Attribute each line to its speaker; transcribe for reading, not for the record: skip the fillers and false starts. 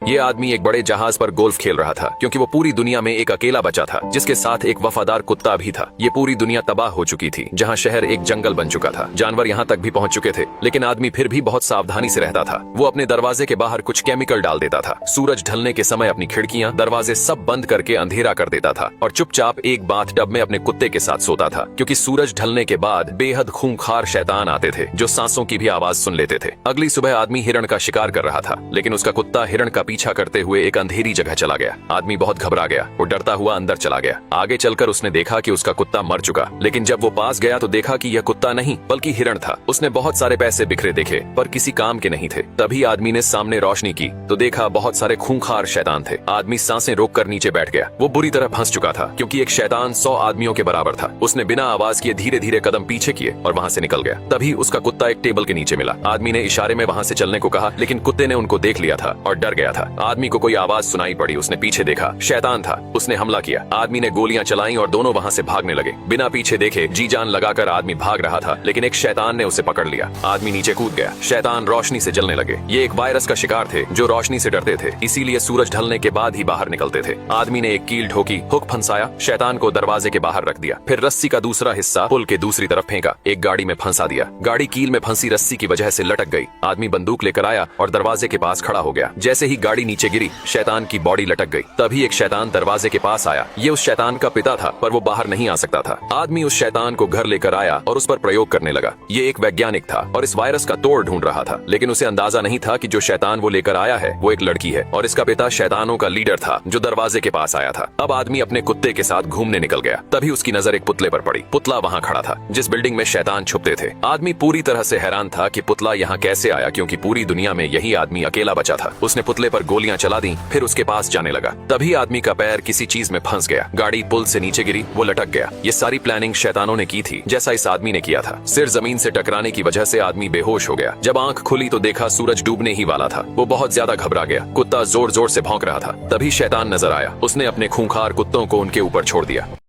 Speaker 1: ये आदमी एक बड़े जहाज पर गोल्फ खेल रहा था क्योंकि वो पूरी दुनिया में एक अकेला बचा था जिसके साथ एक वफादार कुत्ता भी था। ये पूरी दुनिया तबाह हो चुकी थी, जहाँ शहर एक जंगल बन चुका था। जानवर यहाँ तक भी पहुँच चुके थे, लेकिन आदमी फिर भी बहुत सावधानी से रहता था। वो अपने दरवाजे के बाहर कुछ केमिकल डाल देता था। सूरज ढलने के समय अपनी खिड़कियां, दरवाजे सब बंद करके अंधेरा कर देता था और चुपचाप एक बाथटब में अपने कुत्ते के साथ सोता था, क्योंकि सूरज ढलने के बाद बेहद खूंखार शैतान आते थे जो सांसों की भी आवाज सुन लेते थे। अगली सुबह आदमी हिरण का शिकार कर रहा था, लेकिन उसका कुत्ता हिरण का पीछा करते हुए एक अंधेरी जगह चला गया। आदमी बहुत घबरा गया। वो डरता हुआ अंदर चला गया। आगे चलकर उसने देखा कि उसका कुत्ता मर चुका, लेकिन जब वो पास गया तो देखा कि यह कुत्ता नहीं बल्कि हिरण था। उसने बहुत सारे पैसे बिखरे देखे पर किसी काम के नहीं थे। तभी आदमी ने सामने रोशनी की तो देखा बहुत सारे खूंखार शैतान थे। आदमी सांसें रोककर नीचे बैठ गया। वो बुरी तरह फंस चुका था क्योंकि एक शैतान 100 आदमियों के बराबर था। उसने बिना आवाज किए धीरे धीरे कदम पीछे किए और वहाँ से निकल गया। तभी उसका कुत्ता एक टेबल के नीचे मिला। आदमी ने इशारे में वहाँ से चलने को कहा, लेकिन कुत्ते ने उनको देख लिया था और डर गया था। आदमी को कोई आवाज सुनाई पड़ी। उसने पीछे देखा, शैतान था। उसने हमला किया। आदमी ने गोलियां चलाई और दोनों वहाँ से भागने लगे। बिना पीछे देखे जी जान लगाकर आदमी भाग रहा था, लेकिन एक शैतान ने उसे पकड़ लिया। आदमी नीचे कूद गया। शैतान रोशनी से जलने लगे। ये एक वायरस का शिकार थे जो रोशनी से डरते थे, इसीलिए सूरज ढलने के बाद ही बाहर निकलते थे। आदमी ने एक कील ठोकी, हुक फंसाया, शैतान को दरवाजे के बाहर रख दिया। फिर रस्सी का दूसरा हिस्सा पुल के दूसरी तरफ फेंका, एक गाड़ी में फंसा दिया। गाड़ी कील में फंसी रस्सी की वजह से लटक गई। आदमी बंदूक लेकर आया और दरवाजे के पास खड़ा हो गया। जैसे ही गाड़ी नीचे गिरी, शैतान की बॉडी लटक गई। तभी एक शैतान दरवाजे के पास आया। ये उस शैतान का पिता था, पर वो बाहर नहीं आ सकता था। आदमी उस शैतान को घर लेकर आया और उस पर प्रयोग करने लगा। ये एक वैज्ञानिक था और इस वायरस का तोड़ ढूंढ रहा था, लेकिन उसे अंदाजा नहीं था कि जो शैतान वो लेकर आया है वो एक लड़की है और इसका पिता शैतानों का लीडर था जो दरवाजे के पास आया था। अब आदमी अपने कुत्ते के साथ घूमने निकल गया। तभी उसकी नजर एक पुतले पर पड़ी। पुतला वहाँ खड़ा था जिस बिल्डिंग में शैतान छुपते थे। आदमी पूरी तरह से हैरान था कि पुतला यहाँ कैसे आया, क्योंकि पूरी दुनिया में यही आदमी अकेला बचा था। उसने पुतले पर गोलियां चला दी, फिर उसके पास जाने लगा। तभी आदमी का पैर किसी चीज में फंस गया। गाड़ी पुल से नीचे गिरी, वो लटक गया। ये सारी प्लानिंग शैतानों ने की थी, जैसा इस आदमी ने किया था। सिर जमीन से टकराने की वजह से आदमी बेहोश हो गया। जब आंख खुली तो देखा सूरज डूबने ही वाला था। वो बहुत ज्यादा घबरा गया। कुत्ता जोर जोर से भौंक रहा था। तभी शैतान नजर आया। उसने अपने खूंखार कुत्तों को उनके ऊपर छोड़ दिया।